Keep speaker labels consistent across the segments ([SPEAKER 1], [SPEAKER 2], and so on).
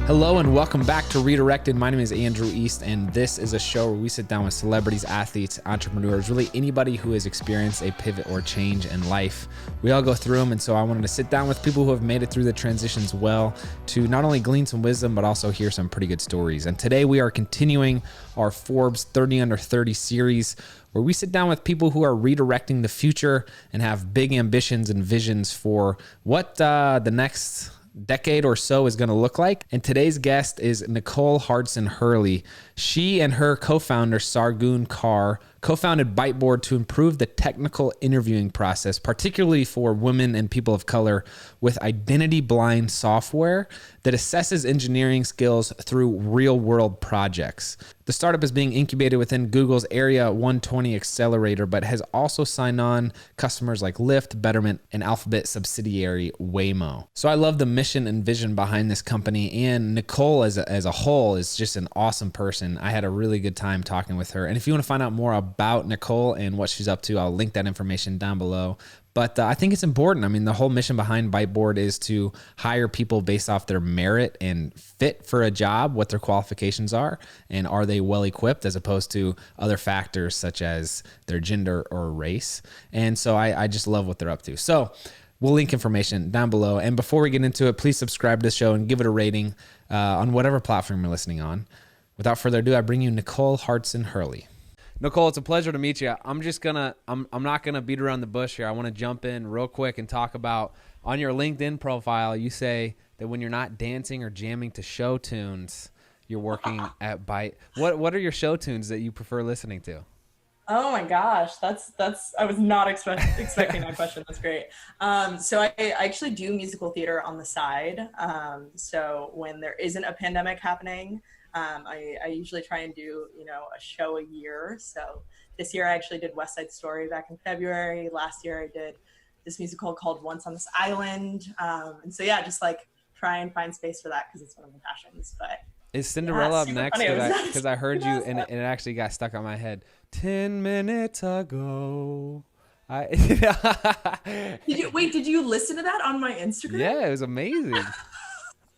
[SPEAKER 1] Hello and welcome back to Redirected. My name is Andrew East, and this is a show where we sit down with celebrities, athletes, entrepreneurs, really anybody who has experienced a pivot or change in life. We all go through them, and so I wanted to sit down with people who have made it through the transitions well to not only glean some wisdom, but also hear some pretty good stories. And today we are continuing our Forbes 30 Under 30 series, where we sit down with people who are redirecting the future and have big ambitions and visions for what the next decade or so is going to look like. And today's guest is Nicole Hardson-Hurley. She and her co-founder Sargun Kaur co-founded Byteboard to improve the technical interviewing process, particularly for women and people of color, with identity-blind software that assesses engineering skills through real-world projects. The startup is being incubated within Google's Area 120 accelerator, but has also signed on customers like Lyft, Betterment, and Alphabet subsidiary Waymo. So I love the mission and vision behind this company, and Nicole as a whole is just an awesome person. I had a really good time talking with her. And if you want to find out more about Nicole and what she's up to, I'll link that information down below. But I think it's important. I mean, the whole mission behind Byteboard is to hire people based off their merit and fit for a job, what their qualifications are, and are they well equipped, as opposed to other factors such as their gender or race. And so I just love what they're up to. So we'll link information down below. And before we get into it, please subscribe to the show and give it a rating on whatever platform you're listening on. Without further ado, I bring you Nicole Hardson-Hurley. Nicole, it's a pleasure to meet you. I'm not gonna beat around the bush here. I want to jump in real quick and talk about, on your LinkedIn profile, you say that when you're not dancing or jamming to show tunes, you're working at Byte. What are your show tunes that you prefer listening to?
[SPEAKER 2] Oh my gosh, that's I was not expecting that question. That's great. So I actually do musical theater on the side. So when there isn't a pandemic happening, I usually try and do, a show a year. So this year I actually did West Side Story back in February. Last year I did this musical called Once on This Island. And so yeah, just like try and find space for that because it's one of my passions. But
[SPEAKER 1] is Cinderella up next? Because I heard you and it actually got stuck on my head. 10 minutes ago.
[SPEAKER 2] Did you listen to that on my Instagram?
[SPEAKER 1] Yeah, it was amazing.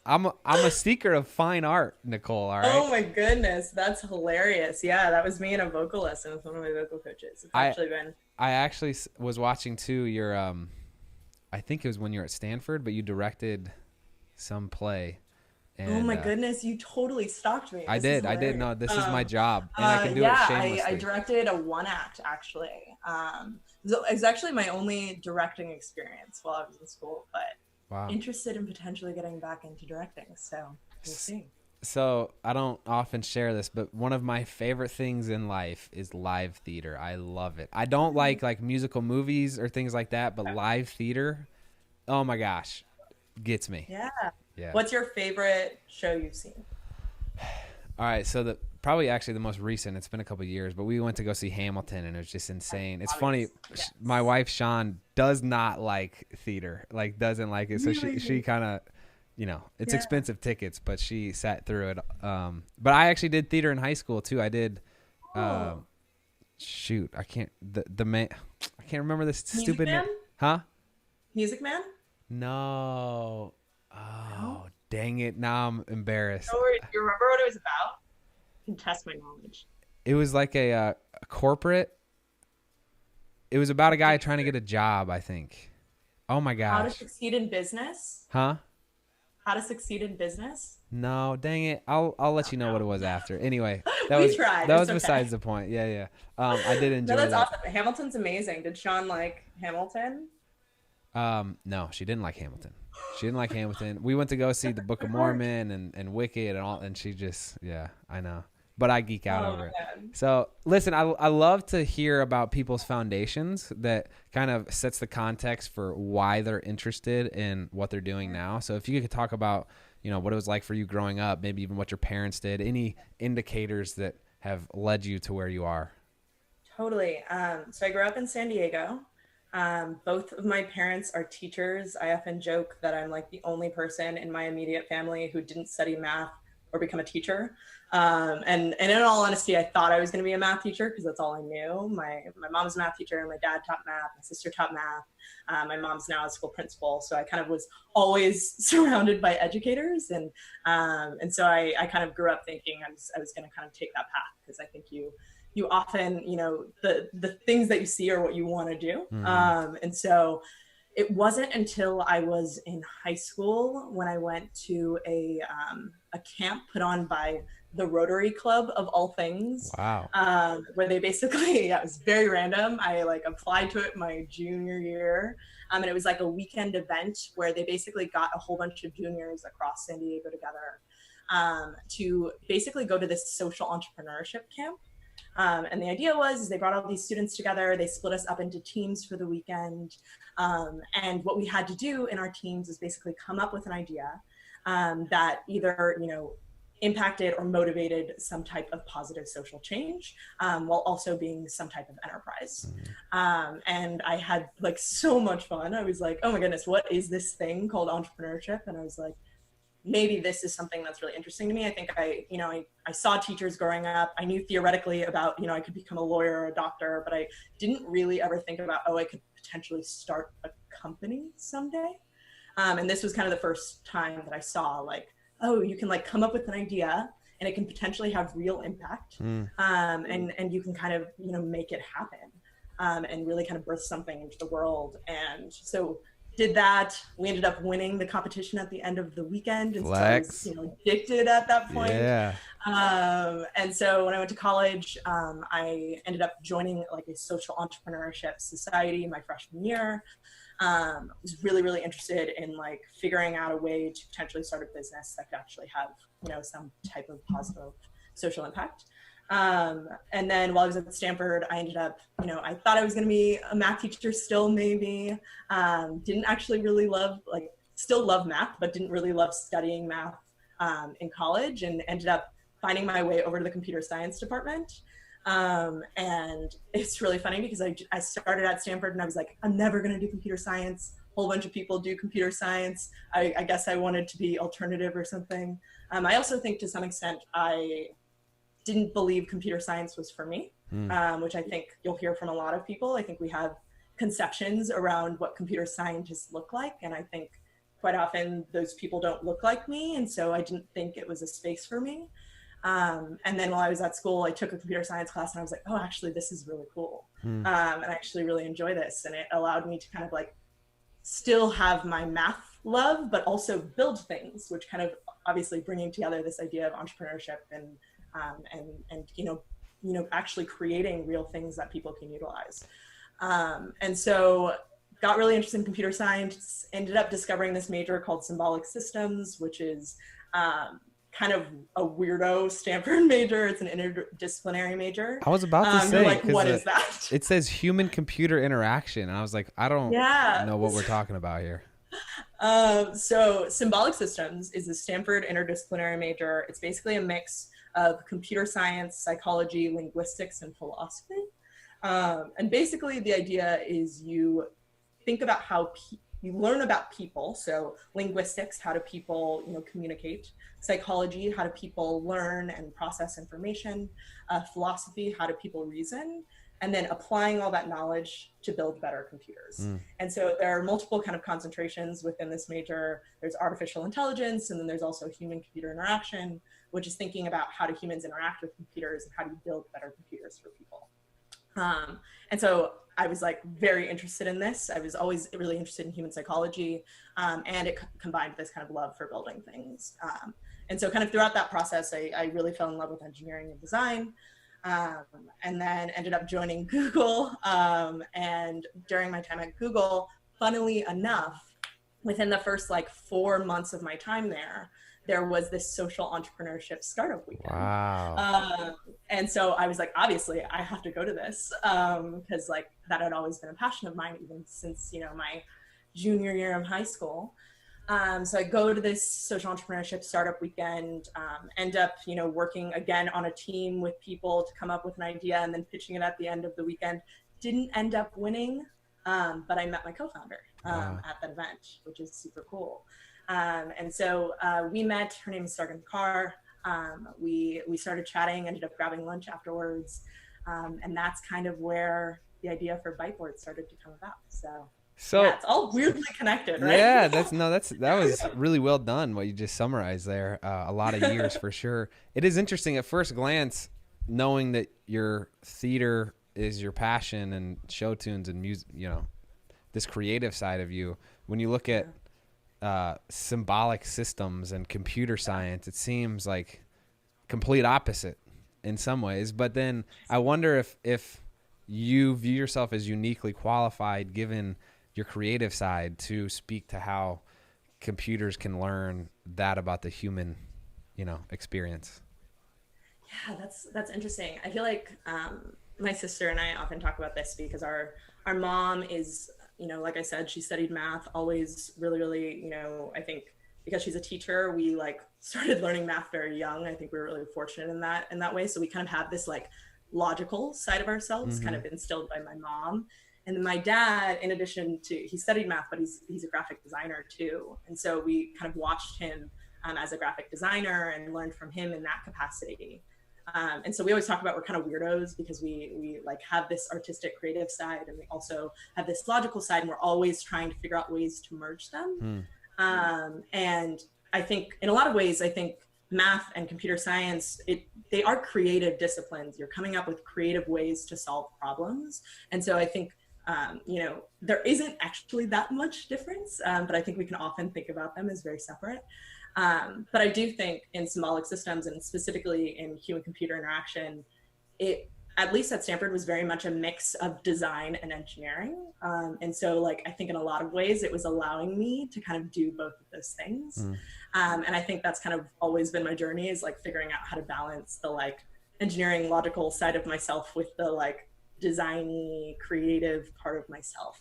[SPEAKER 1] I'm a seeker of fine art, Nicole. All right.
[SPEAKER 2] Oh my goodness, that's hilarious. Yeah, that was me in a vocal lesson with one of my vocal coaches.
[SPEAKER 1] I actually was watching too your I think it was when you were at Stanford, but you directed some play. And,
[SPEAKER 2] oh my goodness, you totally stalked me.
[SPEAKER 1] I did. No, this is my job, and I can do it shamelessly.
[SPEAKER 2] I directed a one act actually. It's actually my only directing experience while I was in school, but. Wow. Interested in potentially getting back into directing, so we'll see.
[SPEAKER 1] So I don't often share this, but one of my favorite things in life is live theater. I love it. I don't like musical movies or things like that, but live theater, oh my gosh, gets me.
[SPEAKER 2] Yeah. What's your favorite show you've seen?
[SPEAKER 1] All right, so probably actually the most recent, it's been a couple of years, but we went to go see Hamilton, and it was just insane. It's funny, yes. My wife, Sean, does not like theater, doesn't like it. So she kind of, it's expensive tickets, but she sat through it. But I actually did theater in high school too. I did, shoot, I can't remember this stupid name. Huh?
[SPEAKER 2] Music Man?
[SPEAKER 1] No. Oh, dang it. Now I'm embarrassed.
[SPEAKER 2] Don't worry. Do you remember what it was about? You can test my knowledge.
[SPEAKER 1] It was like a corporate. It was about a guy trying to get a job, I think. Oh my gosh.
[SPEAKER 2] How to Succeed in Business?
[SPEAKER 1] Huh?
[SPEAKER 2] How to Succeed in Business?
[SPEAKER 1] No, dang it. I'll let you know what it was after. Anyway, that was besides the point. Yeah. I did enjoy
[SPEAKER 2] that.
[SPEAKER 1] No,
[SPEAKER 2] that's awesome. Hamilton's amazing. Did Sean like Hamilton?
[SPEAKER 1] No, she didn't like Hamilton. We went to go see the Book of Mormon and Wicked and all, and she just, yeah, I know. But I geek out over it. So listen, I love to hear about people's foundations that kind of sets the context for why they're interested in what they're doing now. So if you could talk about, what it was like for you growing up, maybe even what your parents did, any indicators that have led you to where you are.
[SPEAKER 2] Totally. So I grew up in San Diego. Both of my parents are teachers. I often joke that I'm like the only person in my immediate family who didn't study math or become a teacher. And in all honesty, I thought I was going to be a math teacher because that's all I knew. My mom's a math teacher, my dad taught math, my sister taught math. My mom's now a school principal, so I kind of was always surrounded by educators, and so I kind of grew up thinking I was going to kind of take that path, because I think you often, the things that you see are what you want to do. And so it wasn't until I was in high school when I went to a camp put on by the Rotary Club, of all things.
[SPEAKER 1] Wow.
[SPEAKER 2] Where they basically, it was very random. I applied to it my junior year. And it was like a weekend event where they basically got a whole bunch of juniors across San Diego together to basically go to this social entrepreneurship camp. And the idea was they brought all these students together, they split us up into teams for the weekend. And what we had to do in our teams is basically come up with an idea that either, impacted or motivated some type of positive social change, while also being some type of enterprise. And I had so much fun. I was like, oh my goodness, what is this thing called entrepreneurship? And I was like, maybe this is something that's really interesting to me. I think I saw teachers growing up. I knew theoretically about, I could become a lawyer or a doctor, but I didn't really ever think about, I could potentially start a company someday. And this was kind of the first time that I saw you can come up with an idea and it can potentially have real impact. And you can kind of, make it happen and really kind of birth something into the world. And so did that. We ended up winning the competition at the end of the weekend. And so I was, addicted at that point. Yeah. And so when I went to college, I ended up joining a social entrepreneurship society my freshman year. Was really, really interested in figuring out a way to potentially start a business that could actually have, some type of positive social impact. And then while I was at Stanford, I ended up, I thought I was going to be a math teacher still, maybe. Didn't actually really still love math, but didn't really love studying math in college, and ended up finding my way over to the computer science department. And it's really funny because I started at Stanford and I was like, I'm never going to do computer science. A whole bunch of people do computer science. I guess I wanted to be alternative or something. I also think to some extent I didn't believe computer science was for me, which I think you'll hear from a lot of people. I think we have conceptions around what computer scientists look like. And I think quite often those people don't look like me. And so I didn't think it was a space for me. And then while I was at school, I took a computer science class and I was like, oh, actually, this is really cool. And I actually really enjoy this. And it allowed me to kind of still have my math love, but also build things, which kind of obviously bringing together this idea of entrepreneurship and actually creating real things that people can utilize. And so got really interested in computer science, ended up discovering this major called symbolic systems, which is kind of a weirdo Stanford major. It's an interdisciplinary major.
[SPEAKER 1] I was about to say,
[SPEAKER 2] what is that?
[SPEAKER 1] It says human computer interaction. And I was like, I don't know what we're talking about here.
[SPEAKER 2] So symbolic systems is a Stanford interdisciplinary major. It's basically a mix of computer science, psychology, linguistics, and philosophy. And basically the idea is you think about how you learn about people. So linguistics, how do people, communicate? Psychology, how do people learn and process information? Philosophy, how do people reason? And then applying all that knowledge to build better computers. And so there are multiple kind of concentrations within this major. There's artificial intelligence, and then there's also human-computer interaction, which is thinking about how do humans interact with computers and how do you build better computers for people. And so I was very interested in this. I was always really interested in human psychology, and it combined this kind of love for building things. And so kind of throughout that process, I really fell in love with engineering and design. And then ended up joining Google. And during my time at Google, funnily enough, within the first 4 months of my time there was this social entrepreneurship startup weekend.
[SPEAKER 1] Wow.
[SPEAKER 2] And so I was like, obviously I have to go to this, because that had always been a passion of mine, even since, my junior year of high school. So I go to this social entrepreneurship startup weekend, end up, working again on a team with people to come up with an idea and then pitching it at the end of the weekend. Didn't end up winning, but I met my co-founder at that event, which is super cool. And so we met, her name is Sargon Carr. We started chatting, ended up grabbing lunch afterwards. And that's kind of where the idea for Byteboard started to come about. So yeah,
[SPEAKER 1] So
[SPEAKER 2] it's all weirdly connected, right?
[SPEAKER 1] yeah, that was really well done. What you just summarized there, a lot of years for sure. It is interesting at first glance, knowing that your theater is your passion and show tunes and music. This creative side of you. When you look at symbolic systems and computer science, it seems like complete opposite in some ways. But then I wonder if you view yourself as uniquely qualified, given your creative side, to speak to how computers can learn that about the human, experience.
[SPEAKER 2] Yeah, that's interesting. I feel like my sister and I often talk about this because our mom is, like I said, she studied math, always really, really, I think because she's a teacher, we like started learning math very young. I think we were really fortunate in that way. So we kind of have this like logical side of ourselves kind of instilled by my mom. And then my dad, in addition to, he studied math, but he's a graphic designer too. And so we kind of watched him as a graphic designer and learned from him in that capacity. And so we always talk about we're kind of weirdos because we like have this artistic creative side and we also have this logical side, and we're always trying to figure out ways to merge them. And I think in a lot of ways, I think math and computer science, they are creative disciplines. You're coming up with creative ways to solve problems. And so I think, there isn't actually that much difference, but I think we can often think about them as very separate. But I do think in symbolic systems and specifically in human computer interaction, it, at least at Stanford, was very much a mix of design and engineering. And so like, I think in a lot of ways it was allowing me to kind of do both of those things. And I think that's kind of always been my journey, is like figuring out how to balance the like engineering logical side of myself with the like designy creative part of myself.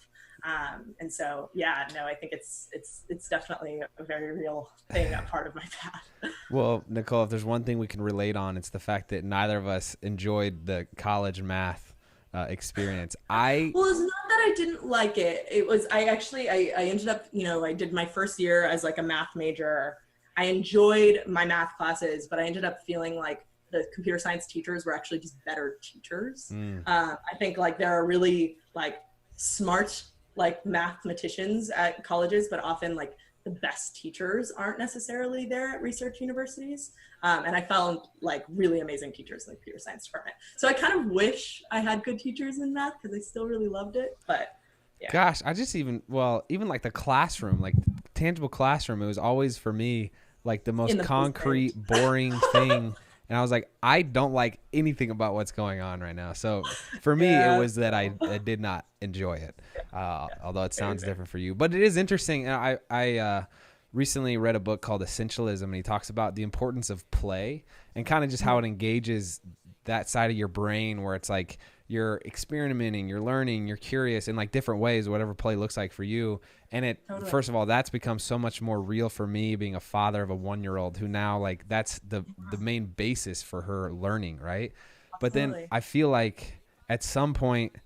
[SPEAKER 2] And so, yeah, no, I think it's definitely a very real thing, a part of my path.
[SPEAKER 1] Well, Nicole, if there's one thing we can relate on, it's the fact that neither of us enjoyed the college math experience.
[SPEAKER 2] Well, it's not that I didn't like it. It was, I ended up, I did my first year as like a math major. I enjoyed my math classes, but I ended up feeling like the computer science teachers were actually just better teachers. I think like there are really like smart like mathematicians at colleges, but often like the best teachers aren't necessarily there at research universities. And I found like really amazing teachers in the computer science department. So I kind of wish I had good teachers in math because I still really loved it. But yeah.
[SPEAKER 1] Gosh, I just even like the classroom, like tangible classroom, it was always for me like the most concrete, boring thing. And I was like, I don't like anything about what's going on right now. So for me, it was that I did not enjoy it, although it sounds different for you. But it is interesting. And I recently read a book called Essentialism, and he talks about the importance of play and kind of just how it engages that side of your brain where it's like you're experimenting, you're learning, you're curious in like different ways, whatever play looks like for you. And it, first of all, that's become so much more real for me being a father of a 1-year-old who now like that's the main basis for her learning. Right. Absolutely. But then I feel like at some point,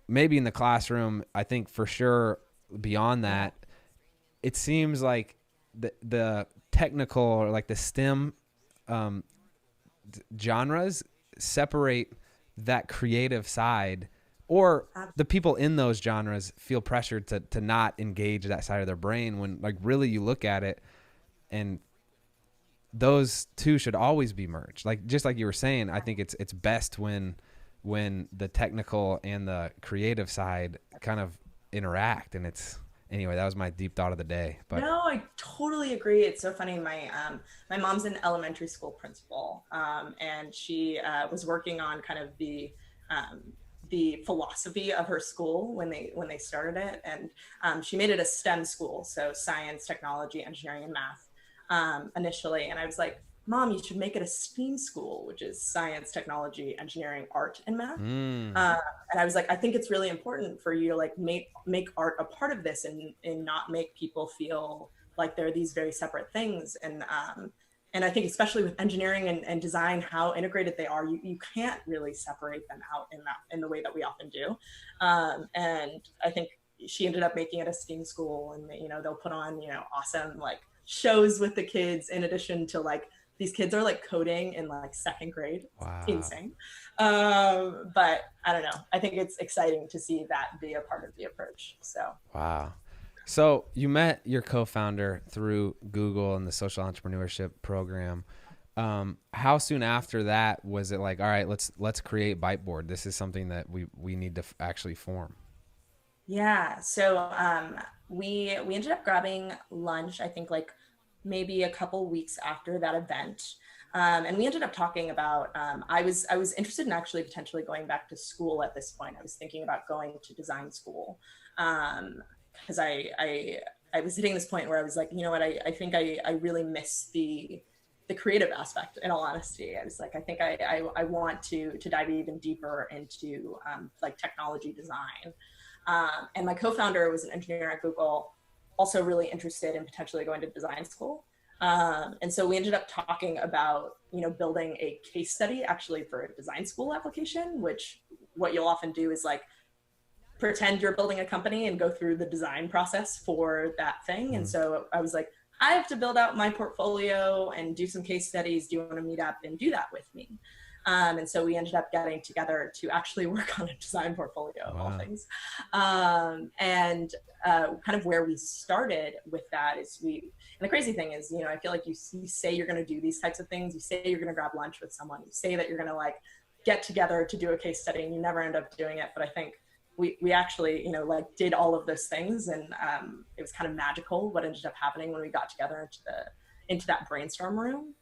[SPEAKER 1] maybe in the classroom, I think for sure beyond that, it seems like the technical or like the STEM genres separate that creative side, or the people in those genres feel pressured to not engage that side of their brain when like really you look at it and those two should always be merged. Like, just like you were saying, I think it's best when the technical and the creative side kind of interact. And anyway, that was my deep thought of the day. But
[SPEAKER 2] no, I totally agree. It's so funny. My mom's an elementary school principal, and she was working on kind of the philosophy of her school when they started it, and she made it a STEM school, so science, technology, engineering, and math initially. And I was like, Mom, you should make it a STEAM school, which is science, technology, engineering, art, and math. And I was like, I think it's really important for you to like make art a part of this and not make people feel like they're these very separate things. And I think especially with engineering and design, how integrated they are, you can't really separate them out in the way that we often do. And I think she ended up making it a STEAM school, and they'll put on awesome like shows with the kids in addition to like these kids are like coding in like second grade. It's
[SPEAKER 1] Wow.
[SPEAKER 2] insane. But I don't know. I think it's exciting to see that be a part of the approach. So.
[SPEAKER 1] Wow. So you met your co-founder through Google and the social entrepreneurship program. How soon after that was it like, all right, let's create Byteboard. This is something that we need to actually form.
[SPEAKER 2] Yeah. So we ended up grabbing lunch, I think like maybe a couple weeks after that event. And we ended up talking about, I was interested in actually potentially going back to school at this point. I was thinking about going to design school. Because I was hitting this point where I was like, you know what, I think I really miss the creative aspect, in all honesty. I was like, I think I want to dive even deeper into like technology design. And my co-founder was an engineer at Google, also really interested in potentially going to design school. And so we ended up talking about, building a case study actually for a design school application, which what you'll often do is like pretend you're building a company and go through the design process for that thing. And so I was like, I have to build out my portfolio and do some case studies. Do you want to meet up and do that with me? And so we ended up getting together to actually work on a design portfolio of all things. And kind of where we started with that is and the crazy thing is, I feel like you say you're going to do these types of things. You say you're going to grab lunch with someone. You say that you're going to like get together to do a case study and you never end up doing it. But I think we actually, like did all of those things, and it was kind of magical what ended up happening when we got together into that brainstorm room.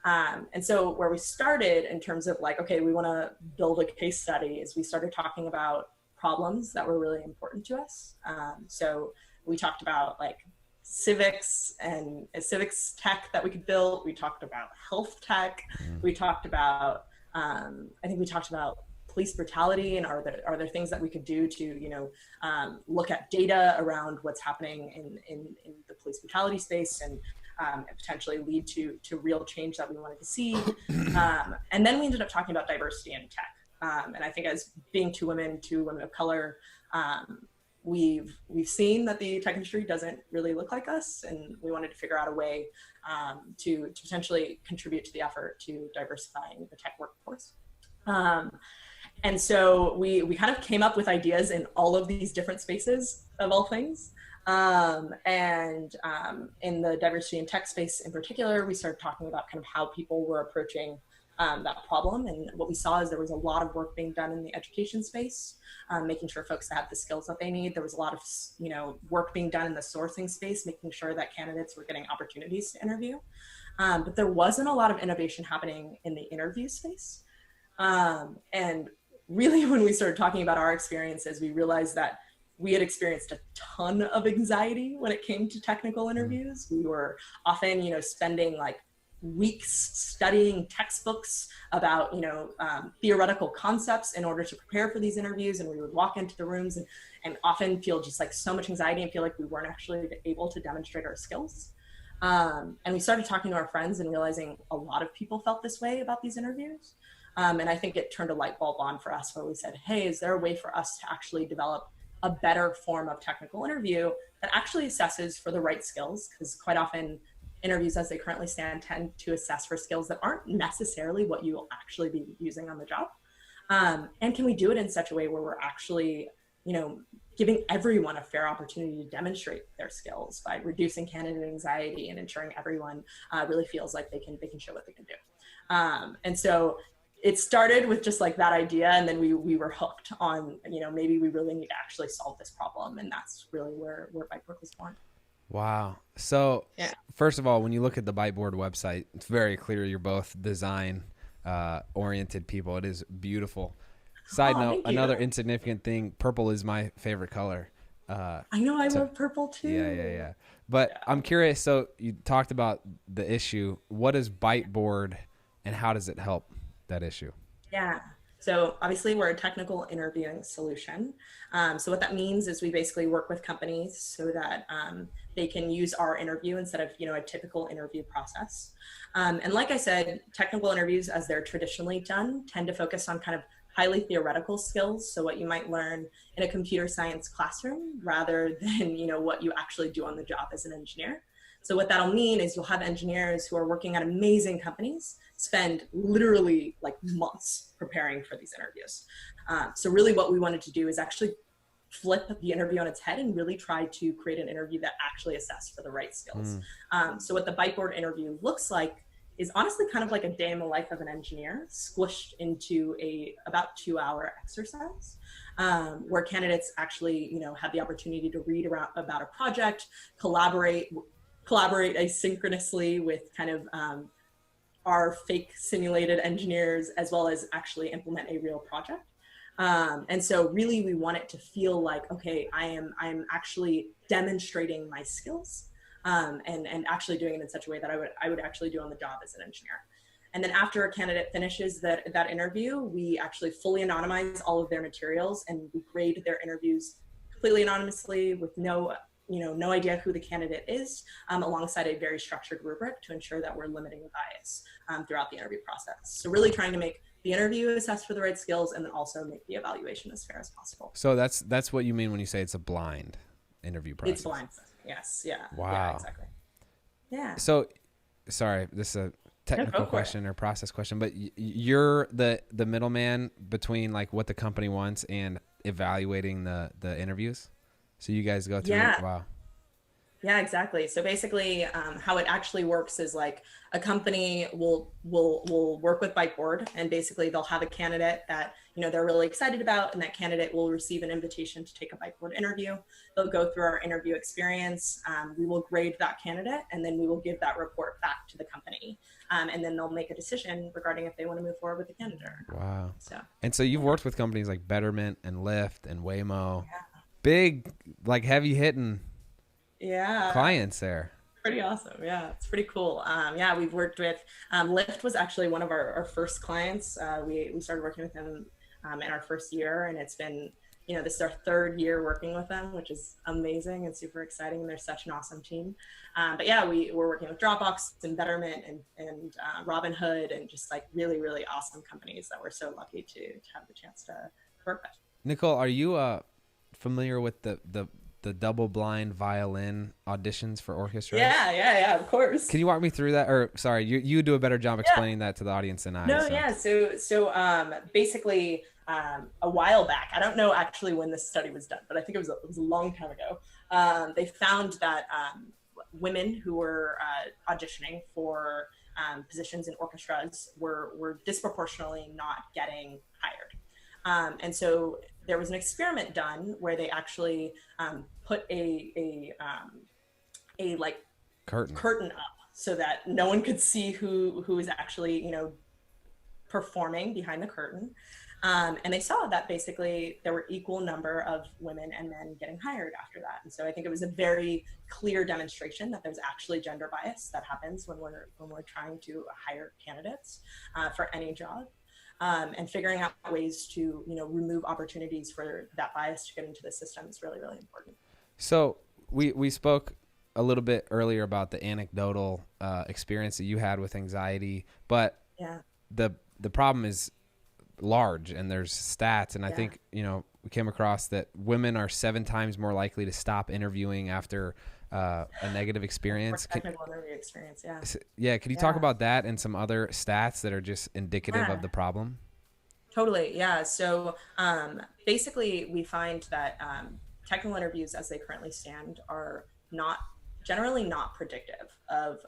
[SPEAKER 2] And so where we started in terms of like, okay, we want to build a case study, is we started talking about problems that were really important to us. So we talked about like civics and civics tech that we could build. We talked about health tech. We talked about, I think we talked about police brutality, and are there things that we could do to look at data around what's happening in the police brutality space, and potentially lead to real change that we wanted to see. And then we ended up talking about diversity in tech, and I think as being two women of color, we've seen that the tech industry doesn't really look like us, and we wanted to figure out a way to potentially contribute to the effort to diversifying the tech workforce. And so we kind of came up with ideas in all of these different spaces of all things. And in the diversity and tech space in particular, we started talking about kind of how people were approaching that problem. And what we saw is there was a lot of work being done in the education space, making sure folks have the skills that they need. There was a lot of, work being done in the sourcing space, making sure that candidates were getting opportunities to interview. But there wasn't a lot of innovation happening in the interview space. And really, when we started talking about our experiences, we realized that we had experienced a ton of anxiety when it came to technical interviews. We were often, spending like weeks studying textbooks about, theoretical concepts in order to prepare for these interviews. And we would walk into the rooms and often feel just like so much anxiety and feel like we weren't actually able to demonstrate our skills. And we started talking to our friends and realizing a lot of people felt this way about these interviews. And I think it turned a light bulb on for us where we said, hey, is there a way for us to actually develop a better form of technical interview that actually assesses for the right skills? Because quite often interviews as they currently stand tend to assess for skills that aren't necessarily what you will actually be using on the job. And can we do it in such a way where we're actually, giving everyone a fair opportunity to demonstrate their skills by reducing candidate anxiety and ensuring everyone really feels like they can show what they can do. And so it started with just like that idea, and then we were hooked on, maybe we really need to actually solve this problem, and that's really where Byteboard was born.
[SPEAKER 1] Wow. So First of all, when you look at the Byteboard website, it's very clear you're both design oriented people. It is beautiful. Side note, another insignificant thing, purple is my favorite color.
[SPEAKER 2] I know, I love purple too.
[SPEAKER 1] Yeah. But I'm curious, so you talked about the issue. What is Byteboard and how does it help that issue?
[SPEAKER 2] Yeah. So obviously we're a technical interviewing solution. So what that means is we basically work with companies so that they can use our interview instead of, a typical interview process. And like I said, technical interviews as they're traditionally done tend to focus on kind of highly theoretical skills. So what you might learn in a computer science classroom rather than, what you actually do on the job as an engineer. So what that'll mean is you'll have engineers who are working at amazing companies spend literally like months preparing for these interviews. So really what we wanted to do is actually flip the interview on its head and really try to create an interview that actually assessed for the right skills. So what the Byteboard interview looks like is honestly kind of like a day in the life of an engineer squished into a about 2-hour exercise, where candidates actually, have the opportunity to read about a project, collaborate asynchronously with kind of our fake simulated engineers, as well as actually implement a real project. And so really we want it to feel like, okay, I'm actually demonstrating my skills, and actually doing it in such a way that I would actually do on the job as an engineer. And then after a candidate finishes that interview, we actually fully anonymize all of their materials, and we grade their interviews completely anonymously with no idea who the candidate is, alongside a very structured rubric to ensure that we're limiting the bias throughout the interview process. So really trying to make the interview assess for the right skills, and then also make the evaluation as fair as possible.
[SPEAKER 1] So that's what you mean when you say it's a blind interview process.
[SPEAKER 2] It's blind. Yes. Yeah.
[SPEAKER 1] Wow.
[SPEAKER 2] Yeah, exactly. Yeah.
[SPEAKER 1] So, sorry, this is a technical question or process question, but you're the middleman between like what the company wants and evaluating the interviews. So you guys go through.
[SPEAKER 2] Yeah.
[SPEAKER 1] Wow.
[SPEAKER 2] Yeah, exactly. So basically, how it actually works is like a company will work with Byteboard, and basically they'll have a candidate that they're really excited about, and that candidate will receive an invitation to take a Byteboard interview. They'll go through our interview experience. We will grade that candidate, and then we will give that report back to the company, and then they'll make a decision regarding if they want to move forward with the candidate or not.
[SPEAKER 1] Wow.
[SPEAKER 2] So
[SPEAKER 1] you've worked with companies like Betterment and Lyft and Waymo, big like heavy hitting.
[SPEAKER 2] Yeah.
[SPEAKER 1] Clients there.
[SPEAKER 2] Pretty awesome. Yeah, it's pretty cool. Yeah, we've worked with Lyft was actually one of our first clients. We started working with them in our first year, and it's been, this is our third year working with them, which is amazing and super exciting. They're such an awesome team. But yeah, we're working with Dropbox and Betterment and Robinhood, and just like really, really awesome companies that we're so lucky to have the chance to work with.
[SPEAKER 1] Nicole, are you familiar with the double-blind violin auditions for orchestra?
[SPEAKER 2] Yeah, of course.
[SPEAKER 1] Can you walk me through that? Or sorry, you do a better job explaining that to the audience than I.
[SPEAKER 2] So basically, a while back, I don't know actually when this study was done, but I think it was a long time ago. They found that women who were auditioning for positions in orchestras were disproportionately not getting hired. And so there was an experiment done where they actually put a like curtain up so that no one could see who is actually performing behind the curtain, and they saw that basically there were equal number of women and men getting hired after that. And so I think it was a very clear demonstration that there's actually gender bias that happens when we're trying to hire candidates for any job. And figuring out ways to, remove opportunities for that bias to get into the system is really, really important.
[SPEAKER 1] So we spoke a little bit earlier about the anecdotal experience that you had with anxiety, but the problem is large, and there's stats. And I think, we came across that women are 7 times more likely to stop interviewing after a negative experience.
[SPEAKER 2] Technical interview experience, yeah.
[SPEAKER 1] Yeah, could you talk about that and some other stats that are just indicative of the problem?
[SPEAKER 2] Totally, yeah. So basically, we find that technical interviews as they currently stand are generally not predictive of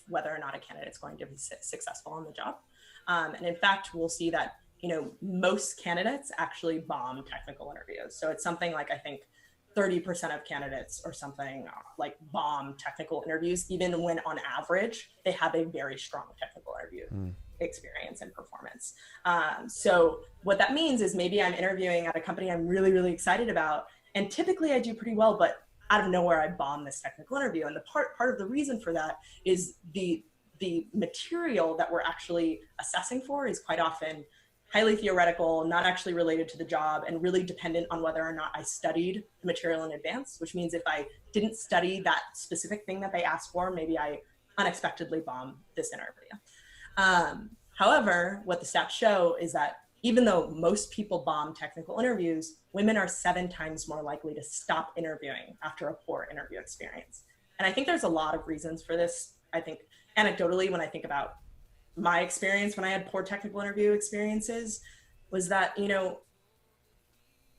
[SPEAKER 2] whether or not a candidate is going to be successful on the job. And in fact, we'll see that, most candidates actually bomb technical interviews. So it's something like, I think, 30% of candidates or something like bomb technical interviews, even when on average they have a very strong technical interview experience and performance. So what that means is maybe I'm interviewing at a company I'm really, really excited about, and typically I do pretty well, but out of nowhere I bomb this technical interview. And the part of the reason for that is the material that we're actually assessing for is quite often highly theoretical, not actually related to the job, and really dependent on whether or not I studied the material in advance, which means if I didn't study that specific thing that they asked for, maybe I unexpectedly bomb this interview. However, what the stats show is that even though most people bomb technical interviews, women are 7 times more likely to stop interviewing after a poor interview experience. And I think there's a lot of reasons for this. I think anecdotally, when I think about my experience when I had poor technical interview experiences, was that, you know,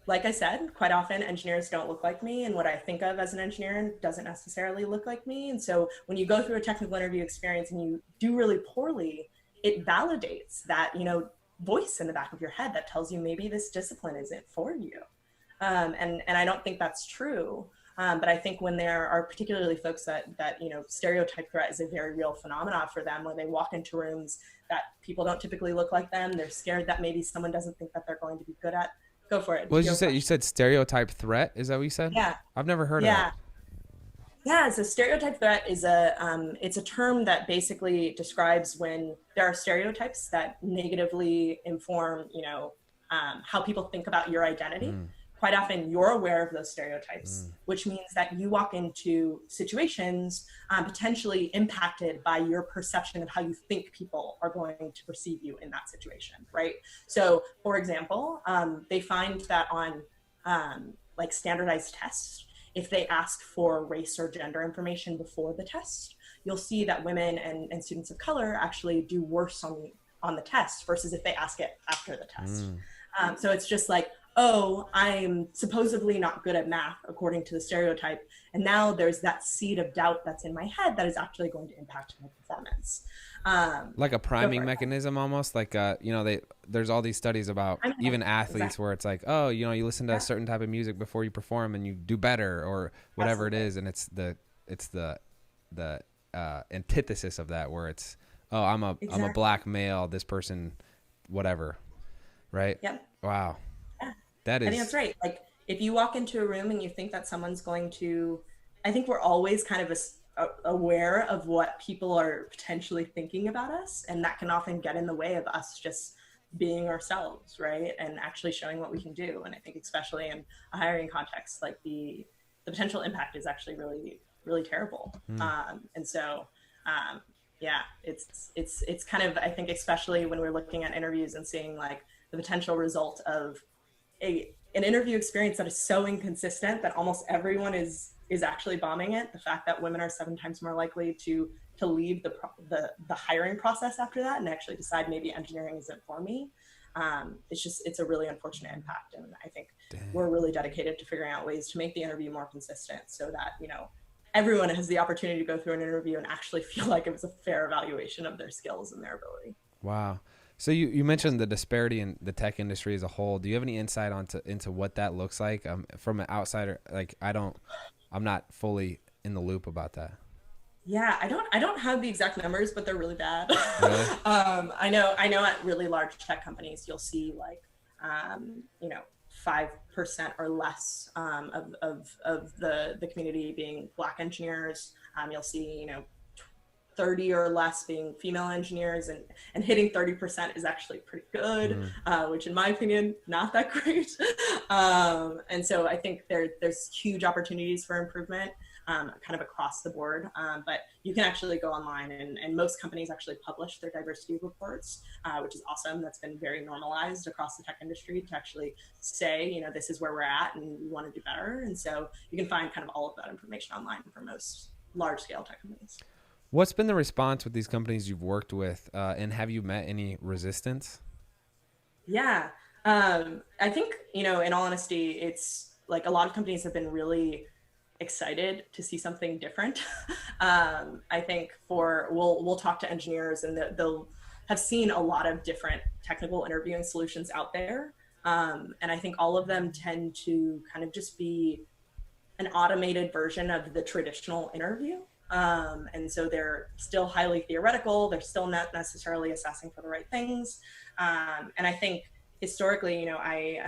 [SPEAKER 2] like I said, quite often engineers don't look like me, and what I think of as an engineer doesn't necessarily look like me. And so when you go through a technical interview experience and you do really poorly, it validates that, you know, voice in the back of your head that tells you maybe this discipline isn't for you. And I don't think that's true. But I think when there are particularly folks that, you know, stereotype threat is a very real phenomenon for them, when they walk into rooms that people don't typically look like them, they're scared that maybe someone doesn't think that they're going to be good at. Go for it.
[SPEAKER 1] What did you say? You said stereotype threat. Is that what you said?
[SPEAKER 2] Yeah.
[SPEAKER 1] I've never heard of it.
[SPEAKER 2] Yeah, so stereotype threat is it's a term that basically describes when there are stereotypes that negatively inform, you know, how people think about your identity. Quite often you're aware of those stereotypes, which means that you walk into situations potentially impacted by your perception of how you think people are going to perceive you in that situation, right? So, for example, they find that on like standardized tests, if they ask for race or gender information before the test, you'll see that women and students of color actually do worse on the test versus if they ask it after the test. So it's just like, oh, I'm supposedly not good at math according to the stereotype. And now there's that seed of doubt that's in my head that is actually going to impact my performance.
[SPEAKER 1] Like a priming mechanism almost, like, you know, there's all these studies about even athletes where it's like, oh, you know, you listen to a certain type of music before you perform and you do better or whatever it is. And it's the antithesis of that where it's, oh, I'm a black male, this person, whatever. Right.
[SPEAKER 2] Yep.
[SPEAKER 1] Wow.
[SPEAKER 2] I think that's right. Like if you walk into a room and you think that someone's going to, I think we're always kind of aware of what people are potentially thinking about us. And that can often get in the way of us just being ourselves, right? And actually showing what we can do. And I think especially in a hiring context, like the potential impact is actually really, really terrible. And so, yeah, it's kind of, I think, especially when we're looking at interviews and seeing like the potential result of an interview experience that is so inconsistent that almost everyone is actually bombing it. The fact that women are 7 times more likely to leave the hiring process after that and actually decide maybe engineering isn't for me. It's a really unfortunate impact. And I think we're really dedicated to figuring out ways to make the interview more consistent so that, you know, everyone has the opportunity to go through an interview and actually feel like it was a fair evaluation of their skills and their ability.
[SPEAKER 1] Wow. So you mentioned the disparity in the tech industry as a whole. Do you have any insight into what that looks like? From an outsider, like I'm not fully in the loop about that.
[SPEAKER 2] Yeah, I don't have the exact numbers, but they're really bad.
[SPEAKER 1] Really?
[SPEAKER 2] I know at really large tech companies, you'll see like, you know, 5% or less of the community being Black engineers. You'll see, you know, 30 or less being female engineers, and hitting 30% is actually pretty good, which in my opinion, not that great. And so I think there's huge opportunities for improvement kind of across the board. But you can actually go online and most companies actually publish their diversity reports, which is awesome. That's been very normalized across the tech industry to actually say, you know, this is where we're at and we want to do better. And so you can find kind of all of that information online for most large scale tech companies.
[SPEAKER 1] What's been the response with these companies you've worked with, and have you met any resistance?
[SPEAKER 2] Yeah, I think, you know, in all honesty, it's like a lot of companies have been really excited to see something different. I think we'll talk to engineers and they'll have seen a lot of different technical interviewing solutions out there. And I think all of them tend to kind of just be an automated version of the traditional interview. And so they're still highly theoretical. They're still not necessarily assessing for the right things. And I think historically, you know, I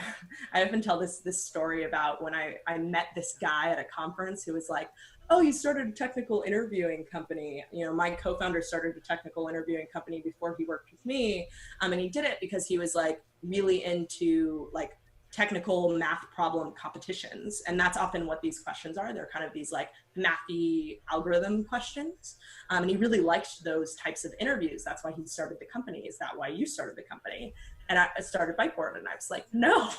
[SPEAKER 2] often tell this story about when I met this guy at a conference who was like, oh, you started a technical interviewing company. You know, my co-founder started a technical interviewing company before he worked with me. And he did it because he was like really into like technical math problem competitions. And that's often what these questions are. They're kind of these like mathy algorithm questions. And he really liked those types of interviews. That's why he started the company. Is that why you started the company? And I started Byteboard, and I was like, no,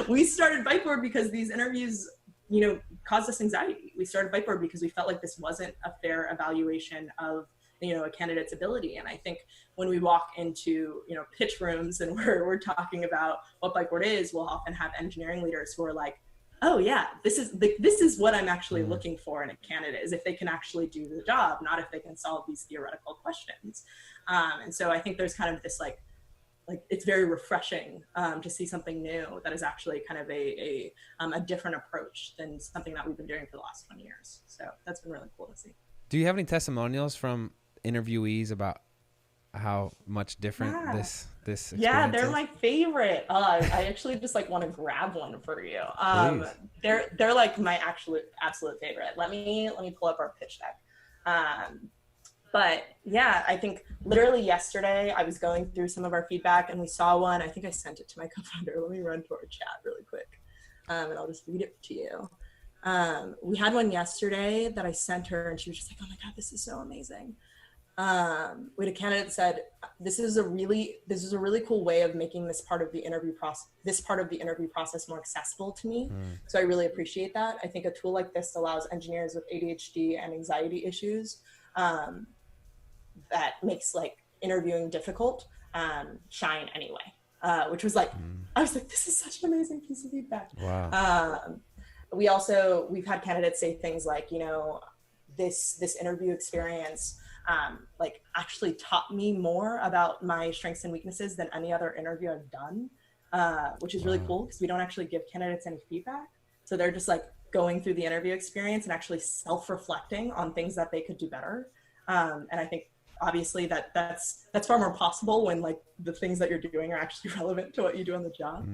[SPEAKER 2] we started Byteboard because these interviews, you know, caused us anxiety. we started Byteboard because we felt like this wasn't a fair evaluation of, you know, a candidate's ability. And I think when we walk into, you know, pitch rooms and we're talking about what Byteboard is, we'll often have engineering leaders who are like, oh yeah, this is what I'm actually looking for in a candidate, is if they can actually do the job, not if they can solve these theoretical questions. And so I think there's kind of this like it's very refreshing to see something new that is actually kind of a different approach than something that we've been doing for the last 20 years. So that's been really cool to see.
[SPEAKER 1] Do you have any testimonials from interviewees about how much different this experience
[SPEAKER 2] they're
[SPEAKER 1] is?
[SPEAKER 2] my favorite. I actually just like want to grab one for you. They're like my absolute favorite. Let me pull up our pitch deck. But yeah, I think literally yesterday I was going through some of our feedback and we saw one. I think I sent it to my co-founder. Let me run to our chat really quick, and I'll just read it to you. We had one yesterday that I sent her and she was just like, oh my God, this is so amazing. We had a candidate that said, this is a really cool way of making this part of the interview process more accessible to me. So I really appreciate that. I think a tool like this allows engineers with ADHD and anxiety issues that makes like interviewing difficult shine anyway, which was like, I was like, this is such an amazing piece of feedback.
[SPEAKER 1] Wow.
[SPEAKER 2] We've had candidates say things like, you know, this interview experience like actually taught me more about my strengths and weaknesses than any other interview I've done, which is really cool because we don't actually give candidates any feedback. So they're just like going through the interview experience and actually self-reflecting on things that they could do better. And I think obviously that's far more possible when like the things that you're doing are actually relevant to what you do on the job.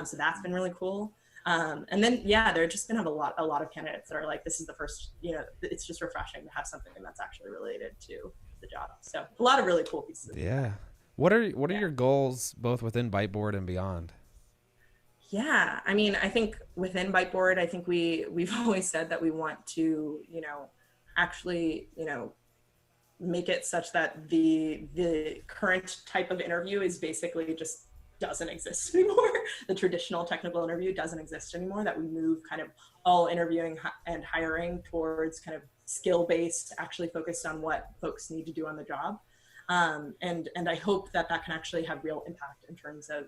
[SPEAKER 2] So that's been really cool. And then, yeah, there just been a lot of candidates that are like, this is the first, you know, it's just refreshing to have something that's actually related to the job. So a lot of really cool pieces.
[SPEAKER 1] Yeah. What are your goals both within Byteboard and beyond?
[SPEAKER 2] Yeah. I mean, I think within Byteboard, I think we've always said that we want to, you know, actually, you know, make it such that the current type of interview is basically just doesn't exist anymore. The traditional technical interview doesn't exist anymore, that we move kind of all interviewing and hiring towards kind of skill-based, actually focused on what folks need to do on the job. And I hope that can actually have real impact in terms of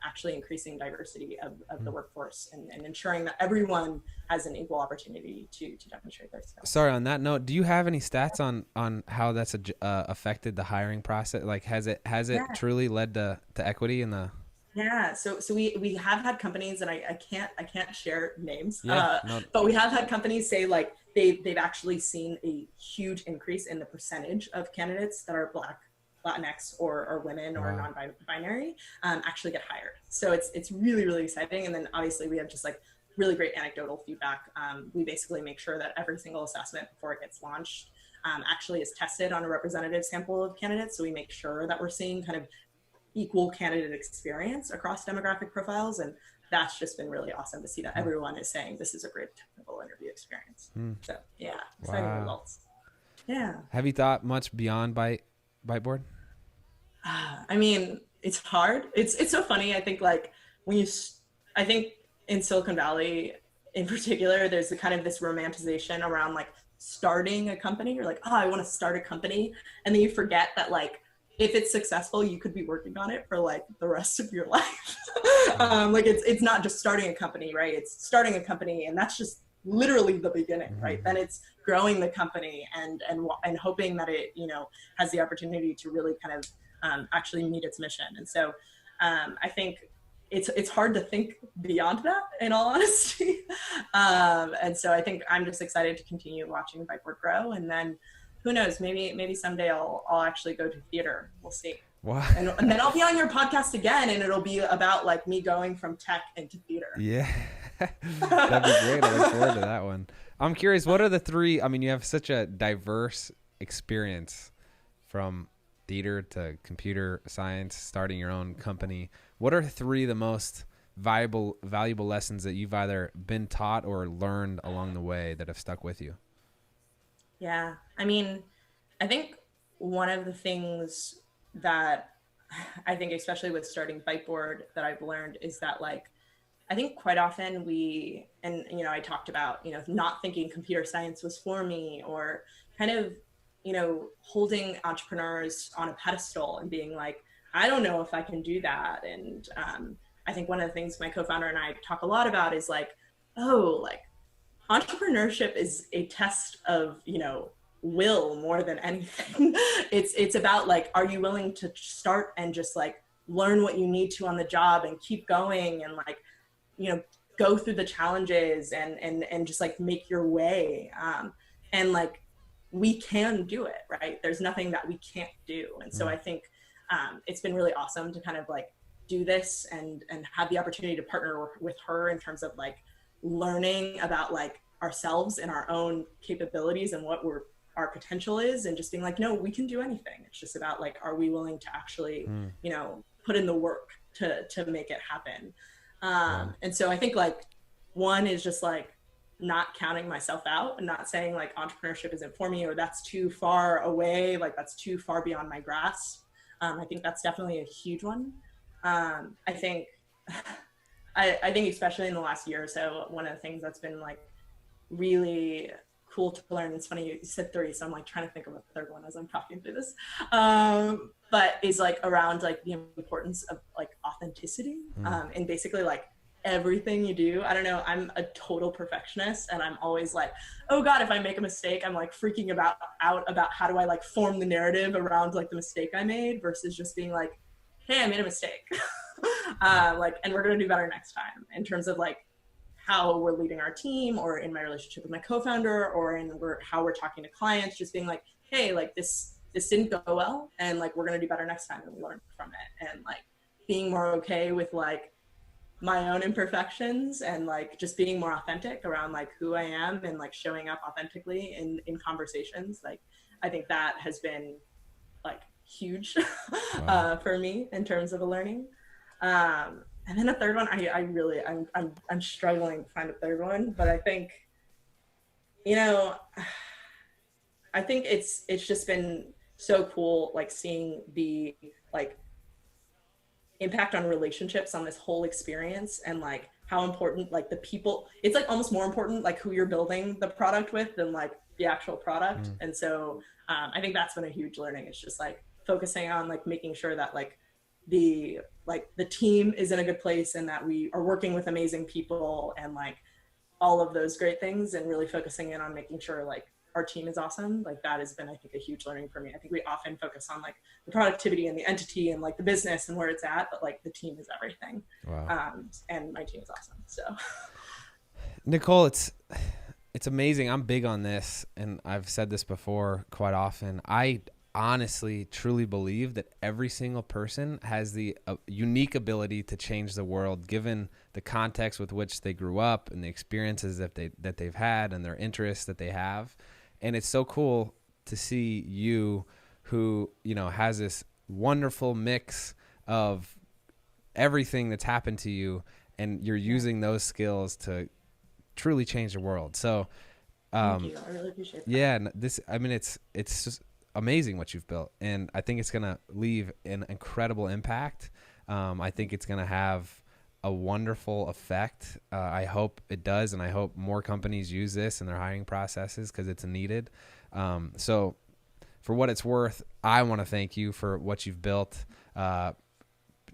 [SPEAKER 2] actually increasing diversity of the workforce and ensuring that everyone has an equal opportunity to demonstrate their skills.
[SPEAKER 1] Sorry, on that note, do you have any stats on how that's affected the hiring process? Like, has it truly led to equity in the?
[SPEAKER 2] Yeah, so we have had companies, and I can't share names,
[SPEAKER 1] No.
[SPEAKER 2] but we have had companies say like they've actually seen a huge increase in the percentage of candidates that are Black, Latinx, or women or non-binary actually get hired. So it's really, really exciting. And then obviously we have just like really great anecdotal feedback. We basically make sure that every single assessment before it gets launched actually is tested on a representative sample of candidates. So we make sure that we're seeing kind of equal candidate experience across demographic profiles. And that's just been really awesome to see that everyone is saying this is a great technical interview experience. So yeah, exciting results. Yeah.
[SPEAKER 1] Have you thought much beyond Byteboard?
[SPEAKER 2] I mean, it's hard. It's so funny. I think like I think in Silicon Valley in particular, there's a kind of this romanticization around like starting a company. You're like, oh, I want to start a company. And then you forget that like, if it's successful, you could be working on it for like the rest of your life. Like it's not just starting a company, right? It's starting a company, and that's just literally the beginning, right? Then it's growing the company and hoping that it, you know, has the opportunity to really kind of actually meet its mission. And so I think it's hard to think beyond that, in all honesty. And so I think I'm just excited to continue watching Byteboard grow, and then who knows, maybe someday I'll actually go to theater. We'll see.
[SPEAKER 1] Wow.
[SPEAKER 2] And then I'll be on your podcast again, and it'll be about like me going from tech into theater.
[SPEAKER 1] Yeah. That'd be great. I look forward to that one. I'm curious, what are the three, I mean, you have such a diverse experience from theater to computer science, starting your own company. What are three of the most valuable lessons that you've either been taught or learned along the way that have stuck with you?
[SPEAKER 2] Yeah, I mean, I think one of the things that I think, especially with starting Byteboard, that I've learned is that like, I think quite often I talked about, not thinking computer science was for me, or kind of, holding entrepreneurs on a pedestal and being like, I don't know if I can do that. And I think one of the things my co-founder and I talk a lot about is like, oh, like entrepreneurship is a test of, will more than anything. It's about like, are you willing to start and just like learn what you need to on the job and keep going and like, go through the challenges and just like make your way. And like, we can do it, right? There's nothing that we can't do. And so I think it's been really awesome to kind of like do this and have the opportunity to partner with her in terms of like learning about like ourselves and our own capabilities and what our potential is, and just being like, no, we can do anything. It's just about like, are we willing to actually, put in the work to make it happen? And so I think like one is just like not counting myself out and not saying like entrepreneurship isn't for me, or that's too far away, like that's too far beyond my grasp. I think that's definitely a huge one. I think especially in the last year or so, one of the things that's been like really cool to learn, it's funny you said 3, so I'm like trying to think of a third one as I'm talking through this, but is like around like the importance of like authenticity, and basically like everything you do. I don't know, I'm a total perfectionist, and I'm always like, oh God, if I make a mistake, I'm like freaking out about how do I like form the narrative around like the mistake I made, versus just being like, hey, I made a mistake. Like, and we're going to do better next time, in terms of like how we're leading our team, or in my relationship with my co-founder, or in how we're talking to clients, just being like, hey, like this didn't go well, and like we're going to do better next time, and we learn from it. And like being more okay with like my own imperfections, and like just being more authentic around like who I am, and like showing up authentically in conversations. Like I think that has been like huge for me in terms of a learning. And then a third one, I'm struggling to find a third one, but I think, I think it's just been so cool, like seeing the like impact on relationships on this whole experience, and like how important like the people, it's like almost more important like who you're building the product with than like the actual product. And so I think that's been a huge learning. It's just like focusing on like making sure that like the team is in a good place, and that we are working with amazing people, and like all of those great things, and really focusing in on making sure like our team is awesome. Like that has been, I think, a huge learning for me. I think we often focus on like the productivity and the entity and like the business and where it's at, but like the team is everything.
[SPEAKER 1] Wow.
[SPEAKER 2] And my team is awesome. So
[SPEAKER 1] Nicole, it's amazing. I'm big on this, and I've said this before quite often. I honestly truly believe that every single person has the unique ability to change the world, given the context with which they grew up and the experiences that they've had and their interests that they have. And it's so cool to see you, who has this wonderful mix of everything that's happened to you, and you're using those skills to truly change the world. So
[SPEAKER 2] thank you. I really appreciate that.
[SPEAKER 1] Yeah, it's just amazing what you've built, and I think it's going to leave an incredible impact. I think it's going to have a wonderful effect. I hope it does, and I hope more companies use this in their hiring processes, because it's needed. So for what it's worth, I want to thank you for what you've built.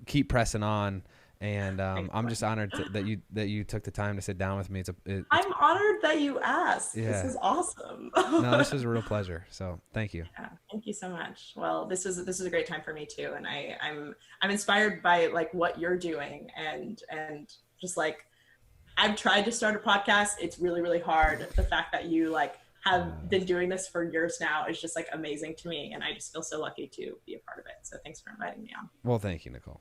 [SPEAKER 1] Keep pressing on. And I'm just honored that you took the time to sit down with me.
[SPEAKER 2] I'm honored that you asked.
[SPEAKER 1] Yeah.
[SPEAKER 2] This is awesome.
[SPEAKER 1] No, this was a real pleasure. So thank you.
[SPEAKER 2] Yeah, thank you so much. Well, this is a great time for me too, and I'm inspired by like what you're doing, and just like I've tried to start a podcast. It's really, really hard. The fact that you like have been doing this for years now is just like amazing to me, and I just feel so lucky to be a part of it. So thanks for inviting me on.
[SPEAKER 1] Well, thank you, Nicole.